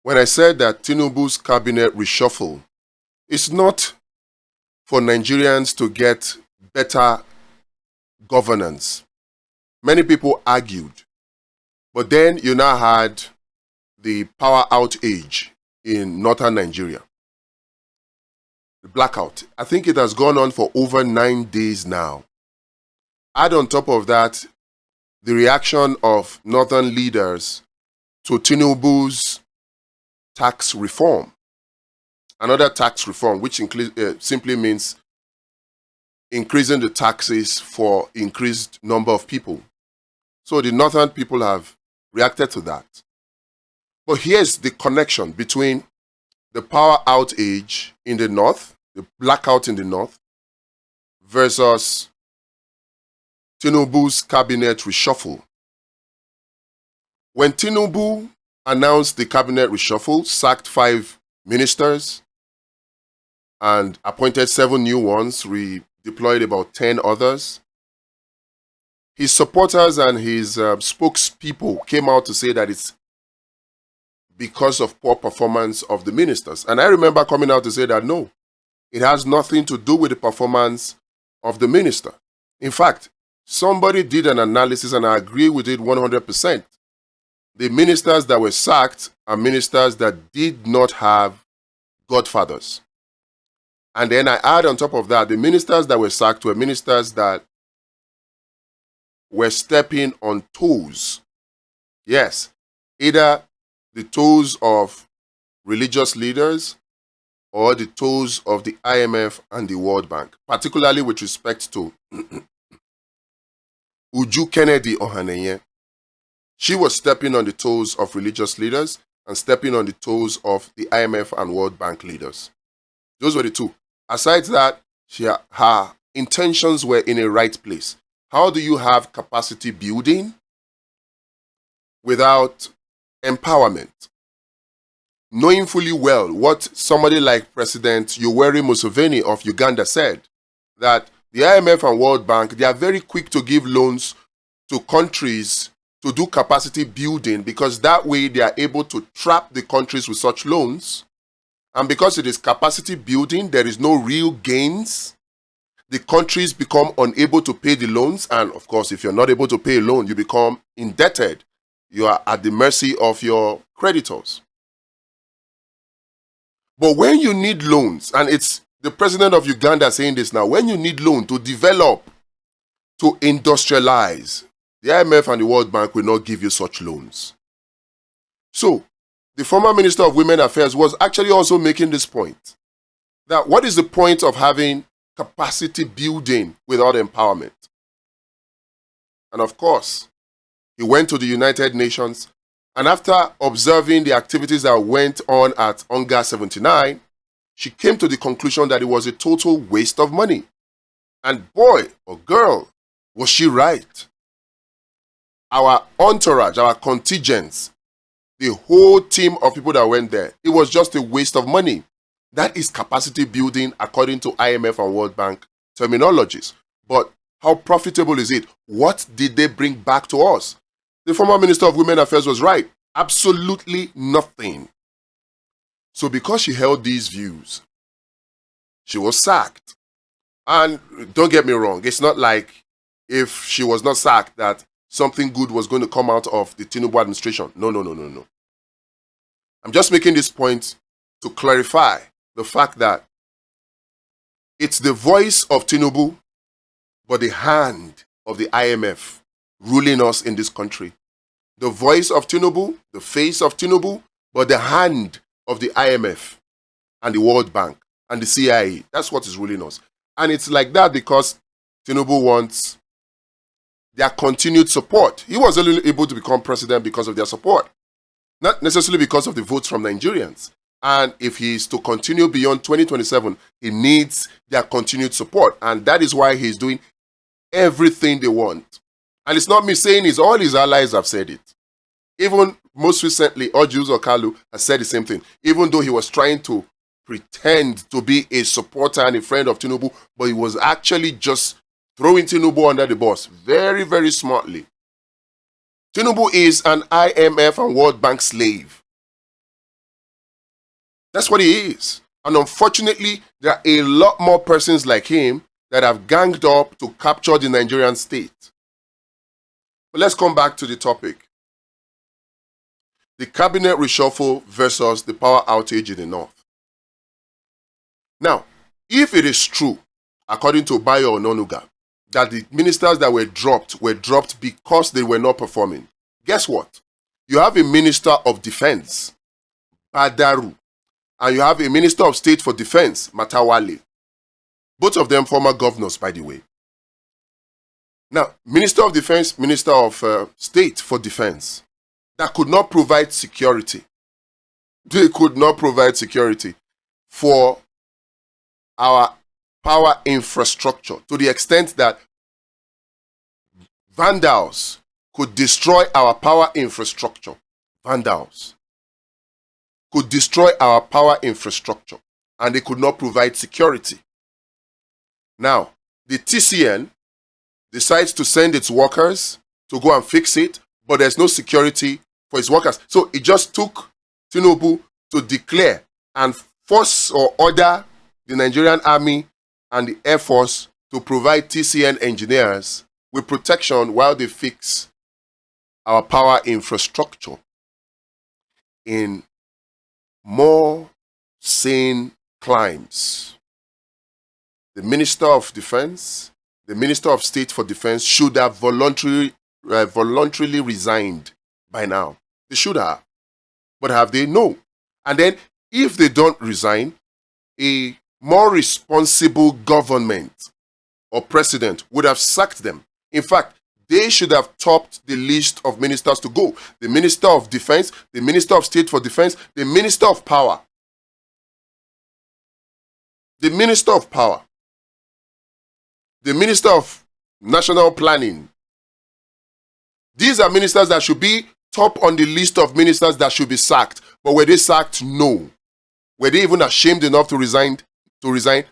When I said that Tinubu's cabinet reshuffle is not for Nigerians to get better governance, many people argued. But then you now had the power outage in northern Nigeria. The blackout. I think it has gone on for over 9 days now. Add on top of that the reaction of northern leaders to Tinubu's tax reform. Another tax reform, which simply means increasing the taxes for increased number of people. So the northern people have reacted to that. But here's the connection between the power outage in the north, the blackout in the north, versus Tinubu's cabinet reshuffle. When Tinubu announced the cabinet reshuffle, sacked 5 ministers and appointed 7 new ones, redeployed about 10 others, his supporters and his spokespeople came out to say that it's because of poor performance of the ministers. And I remember coming out to say that no, it has nothing to do with the performance of the minister. In fact, somebody did an analysis and I agree with it 100%. The ministers that were sacked are ministers that did not have godfathers. And then I add on top of that, the ministers that were sacked were ministers that were stepping on toes. Yes, either the toes of religious leaders or the toes of the IMF and the World Bank, particularly with respect to Uju Kennedy Ohaneye. She was stepping on the toes of religious leaders and stepping on the toes of the IMF and World Bank leaders. Those were the two. Aside that, her intentions were in a right place. How do you have capacity building without empowerment? Knowing fully well what somebody like President Yoweri Museveni of Uganda said, that the IMF and World Bank, they are very quick to give loans to countries to do capacity building because that way they are able to trap the countries with such loans. And because it is capacity building, there is no real gains. The countries become unable to pay the loans. And of course, if you're not able to pay a loan, you become indebted. You are at the mercy of your creditors. But when you need loans, and it's the president of Uganda saying this now, when you need loan to develop, to industrialize, the IMF and the World Bank will not give you such loans. So, the former Minister of Women Affairs was actually also making this point. That what is the point of having capacity building without empowerment? And of course, he went to the United Nations, and after observing the activities that went on at UNGA 79, she came to the conclusion that it was a total waste of money. And boy or girl, was she right. Our entourage, our contingents, the whole team of people that went there, it was just a waste of money. That is capacity building according to IMF and World Bank terminologies. But how profitable is it? What did they bring back to us? The former Minister of Women Affairs was right. Absolutely nothing. So because she held these views, she was sacked. And don't get me wrong, it's not like if she was not sacked that something good was going to come out of the Tinubu administration. No. I'm just making this point to clarify the fact that it's the voice of Tinubu, but the hand of the IMF ruling us in this country. The voice of Tinubu, the face of Tinubu, but the hand of the IMF and the World Bank and the CIA. That's what is ruling us. And it's like that because Tinubu wants their continued support. He was only able to become president because of their support, not necessarily because of the votes from Nigerians. And if he is to continue beyond 2027, he needs their continued support. And that is why he's doing everything they want. And it's not me saying it, all his allies have said it. Even most recently, Ojus Okalu has said the same thing. Even though he was trying to pretend to be a supporter and a friend of Tinubu, but he was actually just throwing Tinubu under the bus very, very smartly. Tinubu is an IMF and World Bank slave. That's what he is. And unfortunately, there are a lot more persons like him that have ganged up to capture the Nigerian state. But let's come back to the topic. The cabinet reshuffle versus the power outage in the north. Now, if it is true, according to Bayo Ononuga, that the ministers that were dropped because they were not performing, guess what? You have a minister of defense, Badaru, and you have a minister of state for defense, Matawale. Both of them former governors, by the way. Now, minister of defense, minister of state for defense, that could not provide security. They could not provide security for our power infrastructure to the extent that vandals could destroy our power infrastructure. Vandals could destroy our power infrastructure and they could not provide security. Now, the TCN decides to send its workers to go and fix it, but there's no security for its workers. So it just took Tinubu to declare and force or order the Nigerian Army and the Air Force to provide TCN engineers with protection while they fix our power infrastructure. In more sane climes, the Minister of Defense, the Minister of State for Defense should have voluntarily resigned by now. They should have. But have they? No. And then, if they don't resign, a more responsible government or president would have sacked them. In fact, they should have topped the list of ministers to go. The Minister of Defense, the Minister of State for Defense, the Minister of Power. The Minister of Power. The Minister of National Planning. These are ministers that should be top on the list of ministers that should be sacked. But were they sacked? No. Were they even ashamed enough to resign?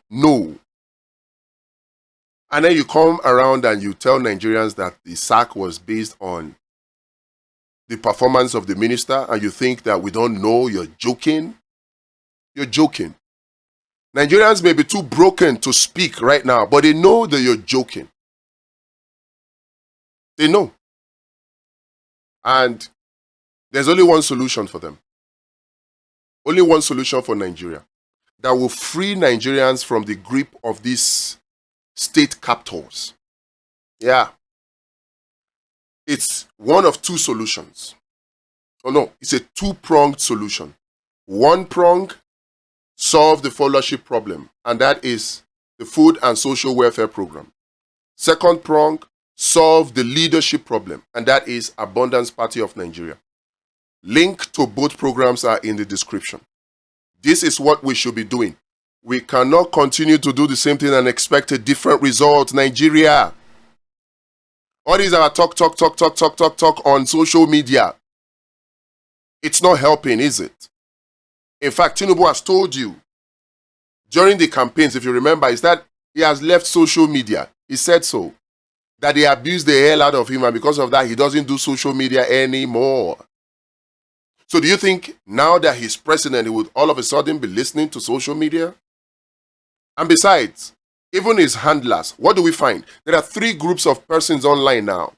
No. And then you come around and you tell Nigerians that the sack was based on the performance of the minister, and you think that we don't know. You're joking. You're joking. Nigerians may be too broken to speak right now, but they know that you're joking. They know. And there's only one solution for them. Only one solution for Nigeria that will free Nigerians from the grip of these state captors. Yeah. It's one of two solutions. Oh no, it's a two-pronged solution. One prong, solve the followership problem, and that is the food and social welfare program. Second prong, solve the leadership problem, and that is Abundance Party of Nigeria. Link to both programs are in the description. This is what we should be doing. We cannot continue to do the same thing and expect a different result. Nigeria. All these are talk on social media. It's not helping, is it? In fact, Tinubu has told you during the campaigns, if you remember, is that he has left social media. He said so. That they abused the hell out of him, and because of that, he doesn't do social media anymore. So do you think now that he's president, he would all of a sudden be listening to social media? And besides, even his handlers, what do we find? There are three groups of persons online now.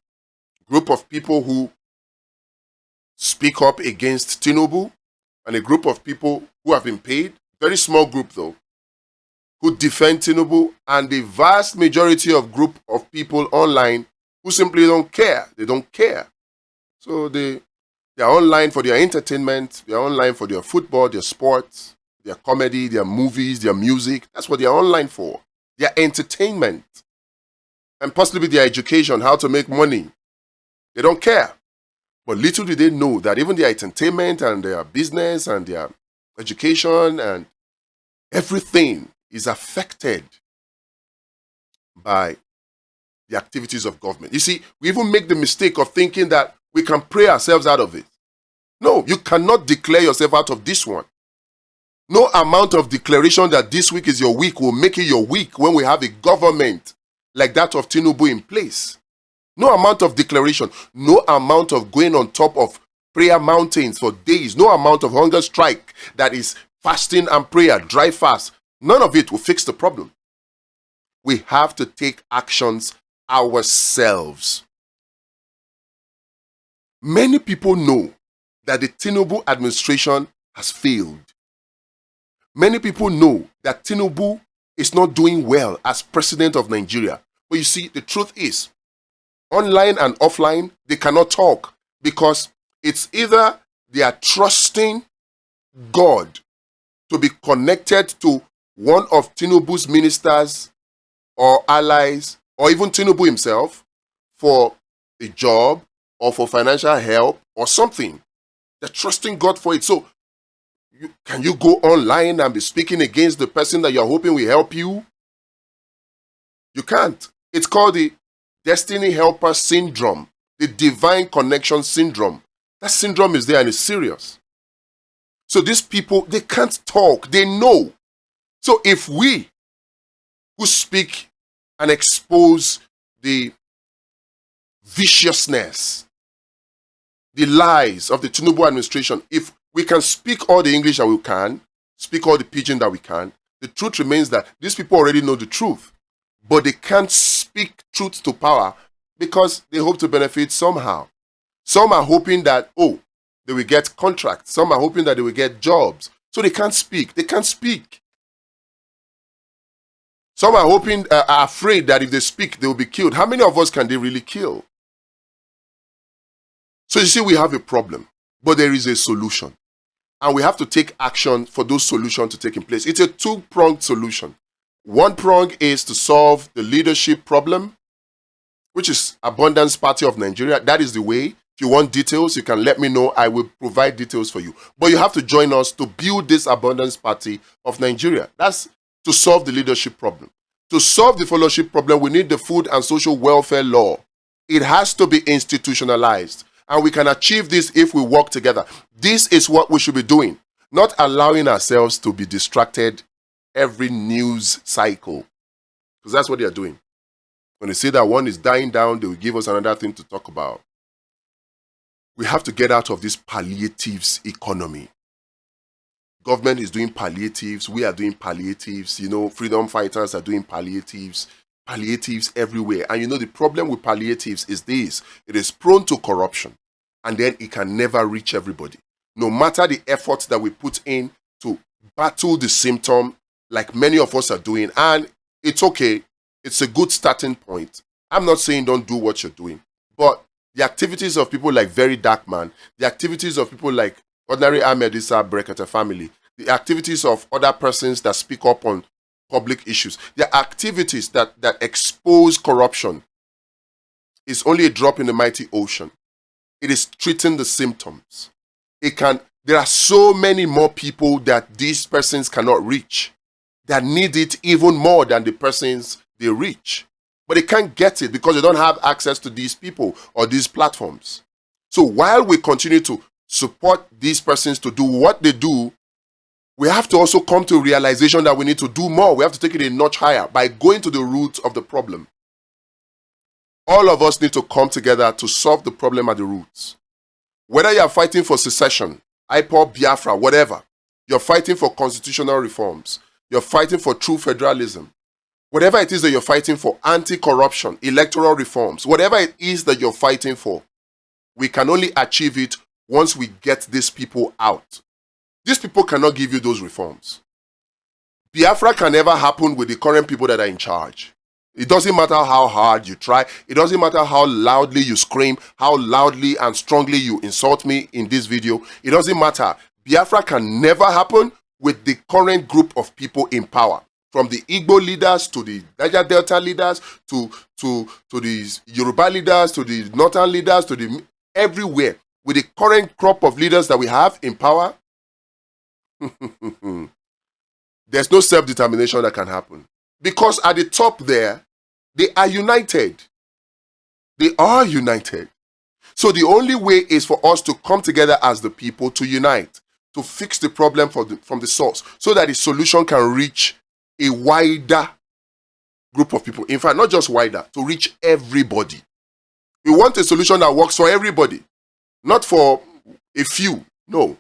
Group of people who speak up against Tinubu, and a group of people who have been paid, very small group though, who defend Tinubu, and the vast majority of group of people online who simply don't care. They don't care. So they are online for their entertainment, they are online for their football, their sports, their comedy, their movies, their music. That's what they are online for. Their entertainment. And possibly their education, how to make money. They don't care. But little do they know that even their entertainment and their business and their education and everything is affected by the activities of government. You see, we even make the mistake of thinking that we can pray ourselves out of it. No, you cannot declare yourself out of this one. No amount of declaration that this week is your week will make it your week when we have a government like that of Tinubu in place. No amount of declaration, no amount of going on top of prayer mountains for days, no amount of hunger strike that is fasting and prayer, dry fast, none of it will fix the problem. We have to take actions ourselves. Many people know that the Tinubu administration has failed. Many people know that Tinubu is not doing well as president of Nigeria. But you see, the truth is, online and offline, they cannot talk because it's either they are trusting God to be connected to one of Tinubu's ministers or allies, or even Tinubu himself, for a job or for financial help or something. They're trusting God for it. So, can you go online and be speaking against the person that you're hoping will help you? You can't. It's called the Destiny Helper Syndrome, the Divine Connection Syndrome. That syndrome is there and it's serious. So these people, they can't talk. They know. So if we who speak and expose the viciousness, the lies of the Tinubu administration, if we can speak all the English that we can, speak all the pidgin that we can, the truth remains that these people already know the truth, but they can't speak truth to power because they hope to benefit somehow. Some are hoping that, they will get contracts. Some are hoping that they will get jobs. So they can't speak. They can't speak. Some are hoping, are afraid that if they speak, they will be killed. How many of us can they really kill? So you see, we have a problem, but there is a solution. And we have to take action for those solutions to take in place. It's a two-pronged solution. One prong is to solve the leadership problem, which is Abundance Party of Nigeria. That is the way. If you want details, you can let me know. I will provide details for you. But you have to join us to build this Abundance Party of Nigeria. That's to solve the leadership problem. To solve the fellowship problem, we need the food and social welfare law. It has to be institutionalized. And we can achieve this if we work together. This is what we should be doing. Not allowing ourselves to be distracted every news cycle. Because that's what they are doing. When they say that one is dying down, they will give us another thing to talk about. We have to get out of this palliatives economy. Government is doing palliatives. We are doing palliatives. Freedom fighters are doing palliatives. Palliatives everywhere. And the problem with palliatives is this. It is prone to corruption. And then it can never reach everybody. No matter the efforts that we put in to battle the symptom, like many of us are doing. And it's okay. It's a good starting point. I'm not saying don't do what you're doing. But the activities of people like Very Dark Man, the activities of people like Ordinary Ahmed Issa Brekete family, the activities of other persons that speak up on public issues, the activities that expose corruption is only a drop in the mighty ocean. It is treating the symptoms. There are so many more people that these persons cannot reach that need it even more than the persons they reach. But they can't get it because they don't have access to these people or these platforms. So while we continue to support these persons to do what they do, we have to also come to a realization that we need to do more. We have to take it a notch higher by going to the root of the problem. All of us need to come together to solve the problem at the roots. Whether you are fighting for secession, IPOB, Biafra, whatever, you're fighting for constitutional reforms, you're fighting for true federalism, whatever it is that you're fighting for, anti-corruption, electoral reforms, whatever it is that you're fighting for, we can only achieve it once we get these people out. These people cannot give you those reforms. Biafra can never happen with the current people that are in charge. It doesn't matter how hard you try. It doesn't matter how loudly you scream, how loudly and strongly you insult me in this video. It doesn't matter. Biafra can never happen with the current group of people in power. From the Igbo leaders to the Niger Delta leaders to the Yoruba leaders to the Northern leaders to the everywhere. With the current crop of leaders that we have in power, there's no self-determination that can happen. Because at the top there, they are united. They are united. So the only way is for us to come together as the people to unite, to fix the problem from the source, so that the solution can reach a wider group of people. In fact, not just wider, to reach everybody. We want a solution that works for everybody, not for a few. No.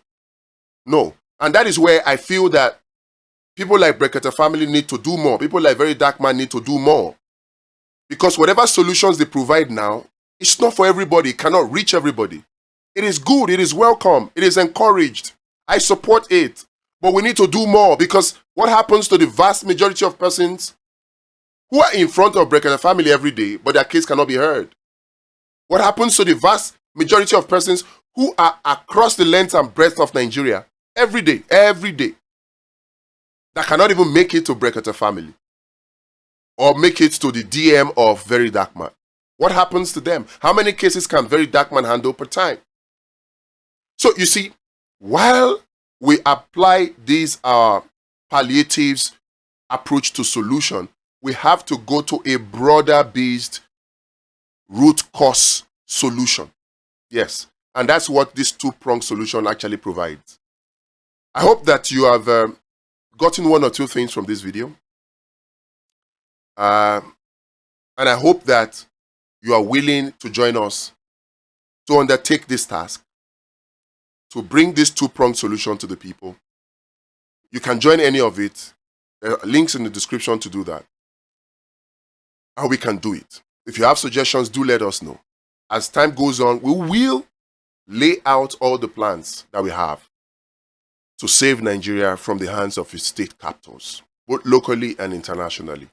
And that is where I feel that people like Brekete family need to do more. People like Very Dark Man need to do more. Because whatever solutions they provide now, it's not for everybody. It cannot reach everybody. It is good. It is welcome. It is encouraged. I support it. But we need to do more, because what happens to the vast majority of persons who are in front of Brekete family every day, but their case cannot be heard? What happens to the vast majority of persons who are across the length and breadth of Nigeria every day, that cannot even make it to Brekete family or make it to the DM of Very Dark Man? What happens to them? How many cases can Very Dark Man handle per time? So you see, while we apply these palliatives approach to solution, we have to go to a broader based root cause solution. Yes, and that's what this two-prong solution actually provides. I hope that you have gotten one or two things from this video. And I hope that you are willing to join us to undertake this task, to bring this two-pronged solution to the people. You can join any of it. There are links in the description to do that. And we can do it. If you have suggestions, do let us know. As time goes on, we will lay out all the plans that we have to save Nigeria from the hands of its state captors, both locally and internationally.